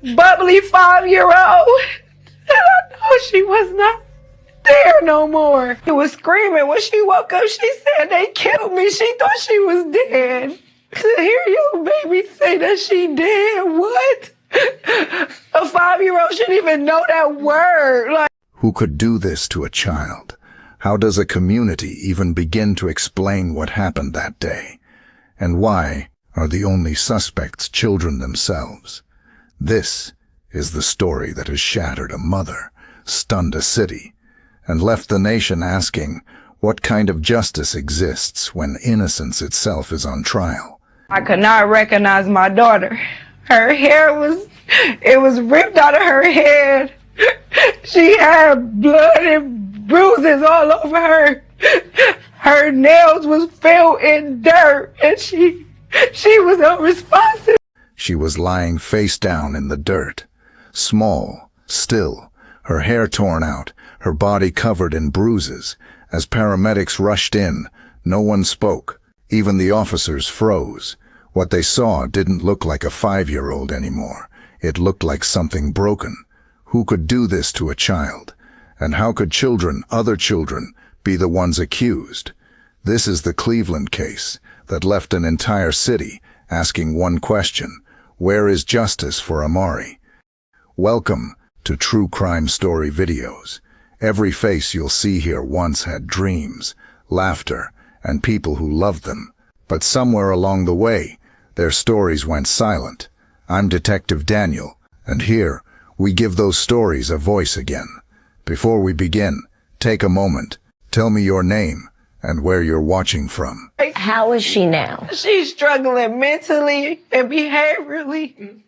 bubbly 5-year-old. And I know she was not there no more. She was screaming. When she woke up, she said they killed me. She thought she was dead. To hear your baby say that she dead, what? A 5-year-old shouldn't even know that word. Like, who could do this to a child? How does a community even begin to explain what happened that day? And why are the only suspects children themselves? This is the story that has shattered a mother, stunned a city, and left the nation asking what kind of justice exists when innocence itself is on trial. I could not recognize my daughter. Her hair was ripped out of her head. She had blood and bruises all over her. Her nails was filled in dirt, and she was unresponsive. She was lying face down in the dirt, small, still, her hair torn out, her body covered in bruises. As paramedics rushed in, no one spoke. Even the officers froze. What they saw didn't look like a 5-year-old anymore. It looked like something broken. Who could do this to a child? And how could children, other children, be the ones accused? This is the Cleveland case that left an entire city asking one question: where is justice for Amari? Welcome to True Crime Story Videos. Every face you'll see here once had dreams, laughter, and people who loved them. But somewhere along the way, their stories went silent. I'm Detective Daniel, and here we give those stories a voice again. Before we begin, take a moment. Tell me your name and where you're watching from. How is she now? She's struggling mentally and behaviorally.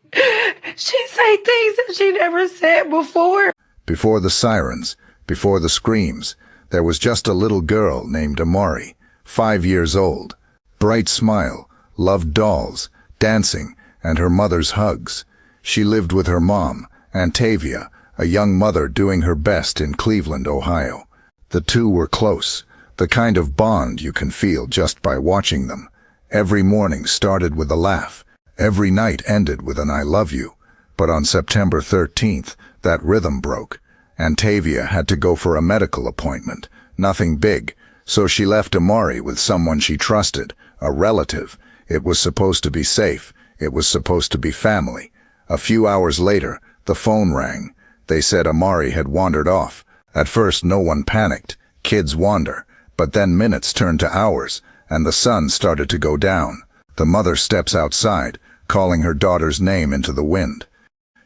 She say things that she never said before. Before the sirens, before the screams, there was just a little girl named Amari, 5 years old. Bright smile, loved dolls, dancing, and her mother's hugs. She lived with her mom, Antavia, a young mother doing her best in Cleveland, Ohio. The two were close, the kind of bond you can feel just by watching them. Every morning started with a laugh. Every night ended with an "I love you." But on September 13th, that rhythm broke. Antavia had to go for a medical appointment. Nothing big, so she left Amari with someone she trusted, a relative. It was supposed to be safe. It was supposed to be family. A few hours later, the phone rang. They said Amari had wandered off. At first, no one panicked. Kids wander. But then minutes turned to hours, and the sun started to go down. The mother steps outside, calling her daughter's name into the wind.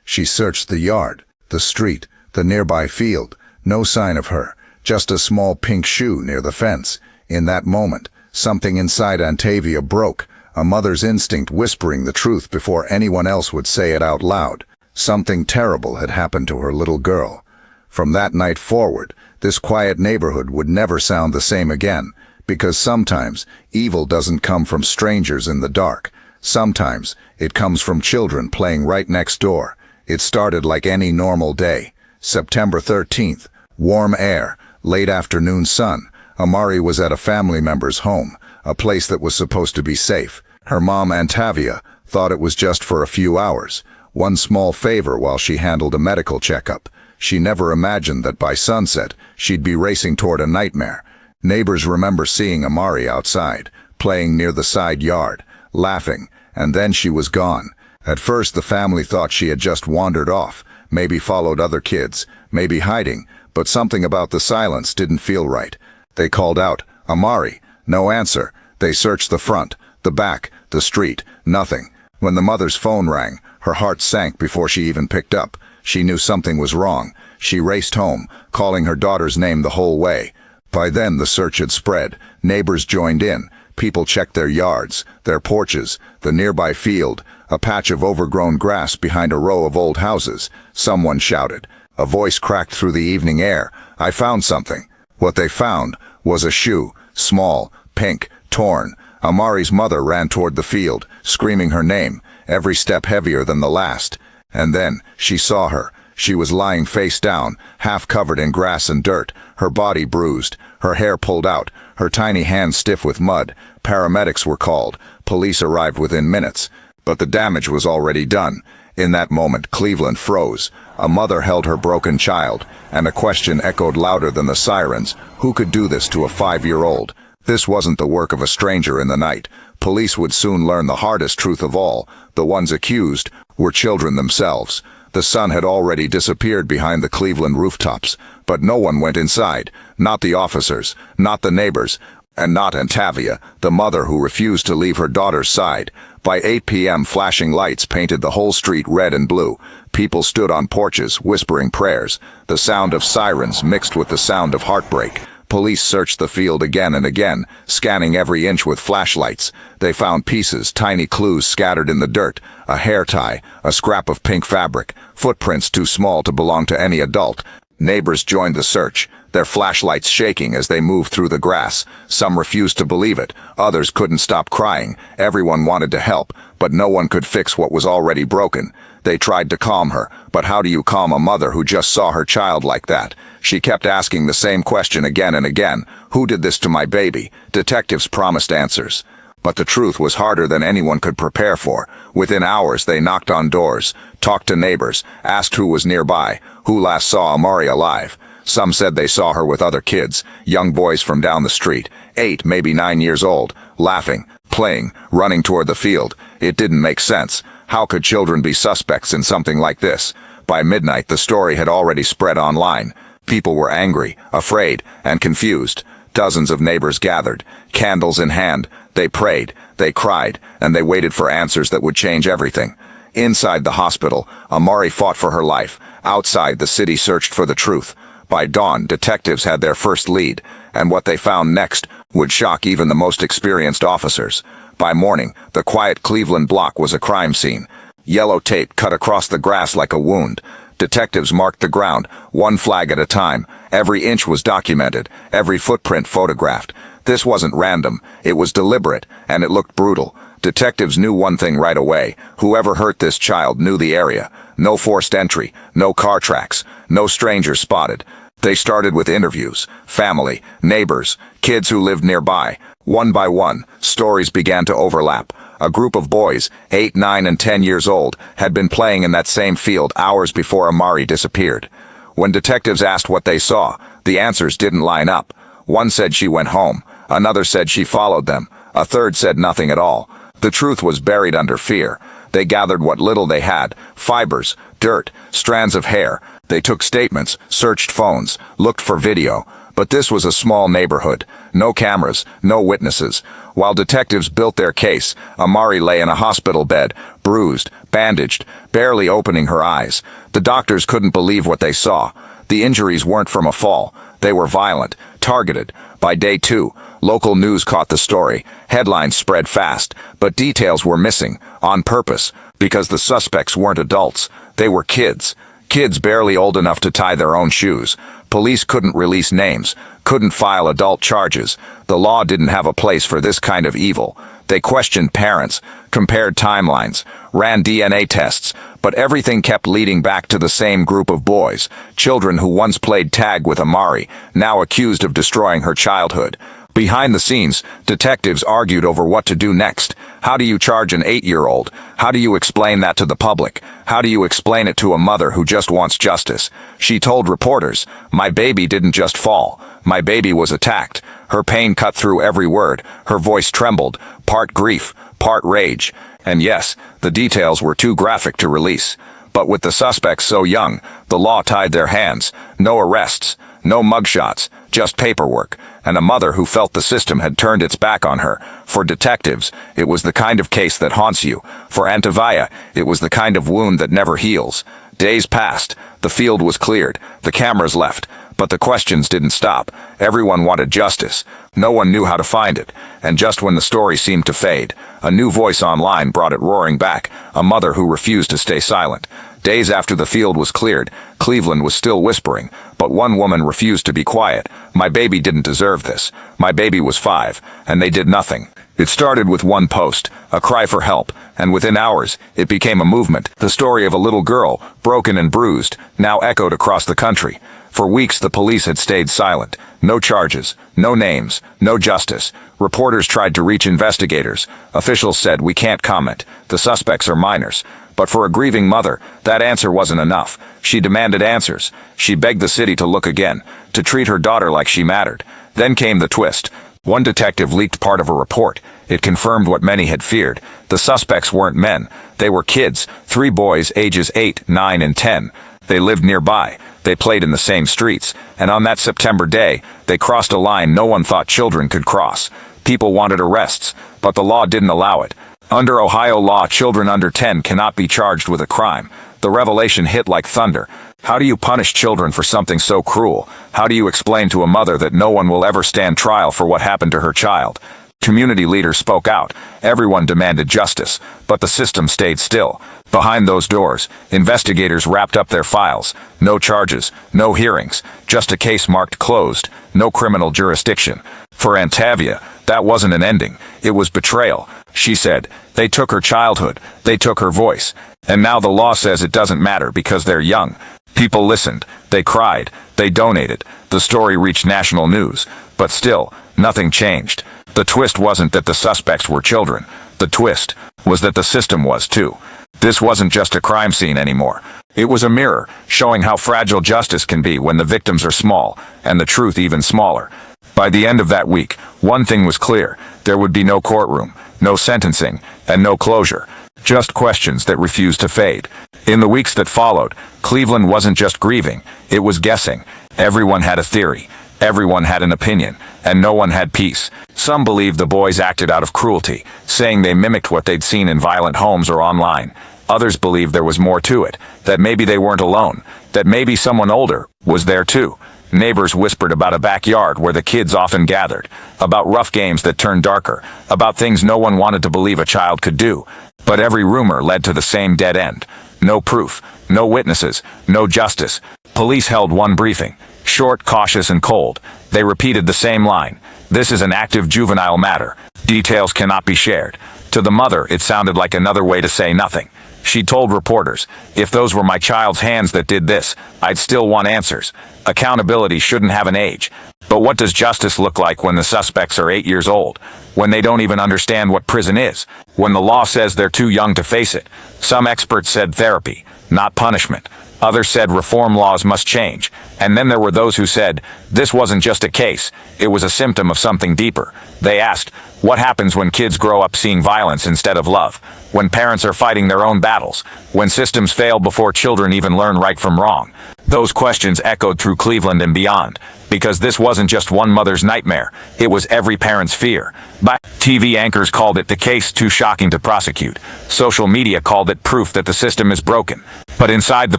She searched the yard, the street, the nearby field. No sign of her, just a small pink shoe near the fence. In that moment, something inside Antavia broke, a mother's instinct whispering the truth before anyone else would say it out loud. Something terrible had happened to her little girl. From that night forward, this quiet neighborhood would never sound the same again, because sometimes evil doesn't come from strangers in the dark. Sometimes it comes from children playing right next door. It started like any normal day. September 13th, warm air, late afternoon sun. Amari was at a family member's home, a place that was supposed to be safe. Her mom, Antavia, thought it was just for a few hours, one small favor while she handled a medical checkup. She never imagined that by sunset, she'd be racing toward a nightmare. Neighbors remember seeing Amari outside, playing near the side yard, laughing, and then she was gone. At first, the family thought she had just wandered off, maybe followed other kids, maybe hiding, but something about the silence didn't feel right. They called out, "Amari!" No answer. They searched the front, the back, the street, nothing. When the mother's phone rang, her heart sank before she even picked up. She knew something was wrong. She raced home, calling her daughter's name the whole way. By then, the search had spread. Neighbors joined in. People checked their yards, their porches, the nearby field, a patch of overgrown grass behind a row of old houses. Someone shouted. A voice cracked through the evening air. "I found something." What they found was a shoe, small, pink, torn. Amari's mother ran toward the field, screaming her name, every step heavier than the last. And then she saw her. She was lying face down, half covered in grass and dirt, her body bruised, her hair pulled out, her tiny hands stiff with mud. Paramedics were called. Police arrived within minutes. But the damage was already done. In that moment, Cleveland froze. A mother held her broken child, and a question echoed louder than the sirens. Who could do this to a 5-year-old? This wasn't the work of a stranger in the night. Police would soon learn the hardest truth of all. The ones accused were children themselves. The sun had already disappeared behind the Cleveland rooftops, but no one went inside. Not the officers, not the neighbors, and not Aunt Tavia, the mother who refused to leave her daughter's side. By 8 p.m. flashing lights painted the whole street red and blue. People stood on porches, whispering prayers. The sound of sirens mixed with the sound of heartbreak. Police searched the field again and again, scanning every inch with flashlights. They found pieces, tiny clues scattered in the dirt, a hair tie, a scrap of pink fabric, footprints too small to belong to any adult. Neighbors joined the search, their flashlights shaking as they moved through the grass. Some refused to believe it, others couldn't stop crying. Everyone wanted to help, but no one could fix what was already broken. They tried to calm her, but how do you calm a mother who just saw her child like that? She kept asking the same question again and again. Who did this to my baby? Detectives promised answers. But the truth was harder than anyone could prepare for. Within hours they knocked on doors, talked to neighbors, asked who was nearby, who last saw Amari alive. Some said they saw her with other kids, young boys from down the street, 8, maybe 9 years old, laughing, playing, running toward the field. It didn't make sense. How could children be suspects in something like this? By midnight the story had already spread online. People were angry, afraid, and confused. Dozens of neighbors gathered, candles in hand. They prayed, they cried, and they waited for answers that would change everything. Inside the hospital, Amari fought for her life. Outside, the city searched for the truth. By dawn, detectives had their first lead, and what they found next would shock even the most experienced officers. By morning, the quiet Cleveland block was a crime scene. Yellow tape cut across the grass like a wound. Detectives marked the ground, one flag at a time. Every inch was documented, every footprint photographed. This wasn't random, it was deliberate, and it looked brutal. Detectives knew one thing right away. Whoever hurt this child knew the area. No forced entry, no car tracks, no strangers spotted. They started with interviews, family, neighbors, kids who lived nearby. One by one, stories began to overlap. A group of boys, 8, 9, and 10 years old, had been playing in that same field hours before Amari disappeared. When detectives asked what they saw, the answers didn't line up. One said she went home, another said she followed them, a third said nothing at all. The truth was buried under fear. They gathered what little they had, fibers, dirt, strands of hair. They took statements, searched phones, looked for video. But this was a small neighborhood. No cameras, no witnesses. While detectives built their case, Amari lay in a hospital bed, bruised, bandaged, barely opening her eyes. The doctors couldn't believe what they saw. The injuries weren't from a fall. They were violent, targeted. By day 2, local news caught the story. Headlines spread fast, but details were missing, on purpose, because the suspects weren't adults. They were kids. Kids barely old enough to tie their own shoes. Police couldn't release names, couldn't file adult charges. The law didn't have a place for this kind of evil. They questioned parents, compared timelines, ran DNA tests, but everything kept leading back to the same group of boys, children who once played tag with Amari, now accused of destroying her childhood. Behind the scenes, detectives argued over what to do next. How do you charge an 8-year-old? How do you explain that to the public? How do you explain it to a mother who just wants justice? She told reporters, "My baby didn't just fall. My baby was attacked." Her pain cut through every word. Her voice trembled, part grief, part rage. And yes, the details were too graphic to release. But with the suspects so young, the law tied their hands. No arrests, no mugshots, just paperwork, and a mother who felt the system had turned its back on her. For detectives, it was the kind of case that haunts you. For Aunt Tavia, it was the kind of wound that never heals. Days passed, the field was cleared, the cameras left, but the questions didn't stop. Everyone wanted justice. No one knew how to find it, and just when the story seemed to fade, a new voice online brought it roaring back, a mother who refused to stay silent. Days after the field was cleared, Cleveland was still whispering, but one woman refused to be quiet. "My baby didn't deserve this. My baby was 5, and they did nothing." It started with one post, a cry for help, and within hours, it became a movement. The story of a little girl, broken and bruised, now echoed across the country. For weeks the police had stayed silent. No charges, no names, no justice. Reporters tried to reach investigators. Officials said, "We can't comment. The suspects are minors." But for a grieving mother, that answer wasn't enough. She demanded answers. She begged the city to look again, to treat her daughter like she mattered. Then came the twist. One detective leaked part of a report. It confirmed what many had feared. The suspects weren't men. They were kids, 3 boys ages 8, 9, and 10. They lived nearby. They played in the same streets. And on that September day, they crossed a line no one thought children could cross. People wanted arrests, but the law didn't allow it. Under Ohio law, children under 10 cannot be charged with a crime. The revelation hit like thunder. How do you punish children for something so cruel? How do you explain to a mother that no one will ever stand trial for what happened to her child? Community leaders spoke out. Everyone demanded justice, but the system stayed still. Behind those doors, investigators wrapped up their files. No charges, no hearings, just a case marked closed, no criminal jurisdiction. For Aunt Tavia, that wasn't an ending. It was betrayal. She said, they took her childhood, they took her voice. And now the law says it doesn't matter because they're young. People listened, they cried, they donated. The story reached national news. But still, nothing changed. The twist wasn't that the suspects were children. The twist was that the system was too. This wasn't just a crime scene anymore. It was a mirror, showing how fragile justice can be when the victims are small, and the truth even smaller. By the end of that week, one thing was clear. There would be no courtroom, no sentencing, and no closure. Just questions that refused to fade. In the weeks that followed, Cleveland wasn't just grieving, it was guessing. Everyone had a theory. Everyone had an opinion, and no one had peace. Some believed the boys acted out of cruelty, saying they mimicked what they'd seen in violent homes or online. Others believed there was more to it, that maybe they weren't alone, that maybe someone older was there too. Neighbors whispered about a backyard where the kids often gathered, about rough games that turned darker, about things no one wanted to believe a child could do. But every rumor led to the same dead end. No proof, no witnesses, no justice. Police held one briefing. Short, cautious, and cold. They repeated the same line. This is an active juvenile matter. Details cannot be shared. To the mother, it sounded like another way to say nothing. She told reporters, if those were my child's hands that did this, I'd still want answers. Accountability shouldn't have an age. But what does justice look like when the suspects are 8 years old? When they don't even understand what prison is? When the law says they're too young to face it? Some experts said therapy, not punishment. Others said reform laws must change. And then there were those who said, this wasn't just a case, it was a symptom of something deeper. They asked, what happens when kids grow up seeing violence instead of love? When parents are fighting their own battles? When systems fail before children even learn right from wrong? Those questions echoed through Cleveland and beyond. Because this wasn't just one mother's nightmare, it was every parent's fear. But TV anchors called it the case too shocking to prosecute. Social media called it proof that the system is broken. But inside the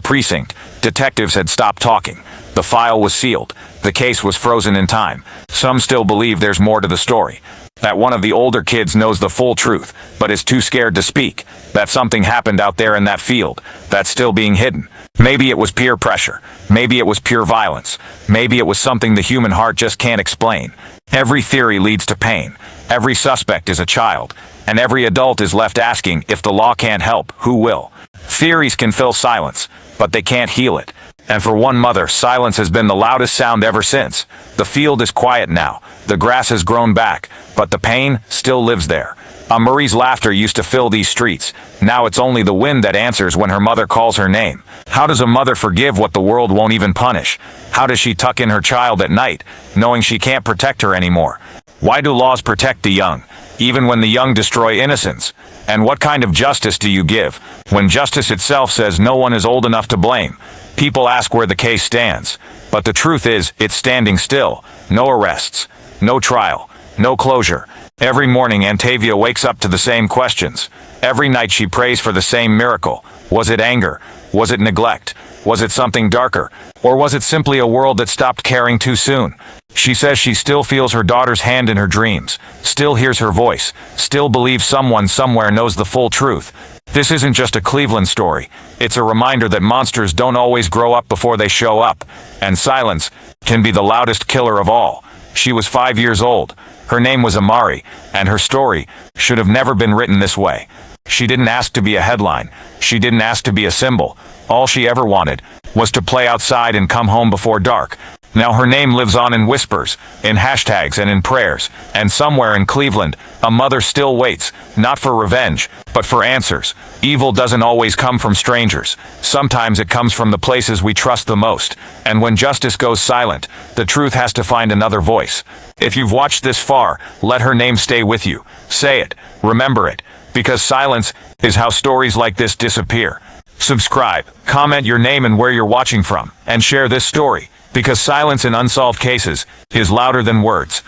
precinct, detectives had stopped talking. The file was sealed. The case was frozen in time. Some still believe there's more to the story. That one of the older kids knows the full truth, but is too scared to speak. That something happened out there in that field, that's still being hidden. Maybe it was peer pressure. Maybe it was pure violence. Maybe it was something the human heart just can't explain. Every theory leads to pain. Every suspect is a child. And every adult is left asking, if the law can't help, who will? Theories can fill silence, but they can't heal it. And for one mother, silence has been the loudest sound ever since. The field is quiet now. The grass has grown back, but the pain still lives there. Marie's laughter used to fill these streets. Now it's only the wind that answers when her mother calls her name. How does a mother forgive what the world won't even punish? How does she tuck in her child at night, knowing she can't protect her anymore? Why do laws protect the young, even when the young destroy innocence? And what kind of justice do you give, when justice itself says no one is old enough to blame? People ask where the case stands, but the truth is, it's standing still. No arrests, no trial, no closure. Every morning Antavia wakes up to the same questions. Every night she prays for the same miracle. Was it anger? Was it neglect? Was it something darker? Or was it simply a world that stopped caring too soon? She says she still feels her daughter's hand in her dreams, still hears her voice, still believes someone somewhere knows the full truth. This isn't just a Cleveland story. It's a reminder that monsters don't always grow up before they show up. And silence can be the loudest killer of all. She was 5 years old. Her name was Amari, and her story should have never been written this way. She didn't ask to be a headline. She didn't ask to be a symbol. All she ever wanted was to play outside and come home before dark. Now her name lives on in whispers, in hashtags and in prayers, and somewhere in Cleveland, a mother still waits, not for revenge, but for answers. Evil doesn't always come from strangers. Sometimes it comes from the places we trust the most. And when justice goes silent, the truth has to find another voice. If you've watched this far, let her name stay with you. Say it, remember it, because silence is how stories like this disappear. Subscribe, comment your name and where you're watching from, and share this story, because silence in unsolved cases is louder than words.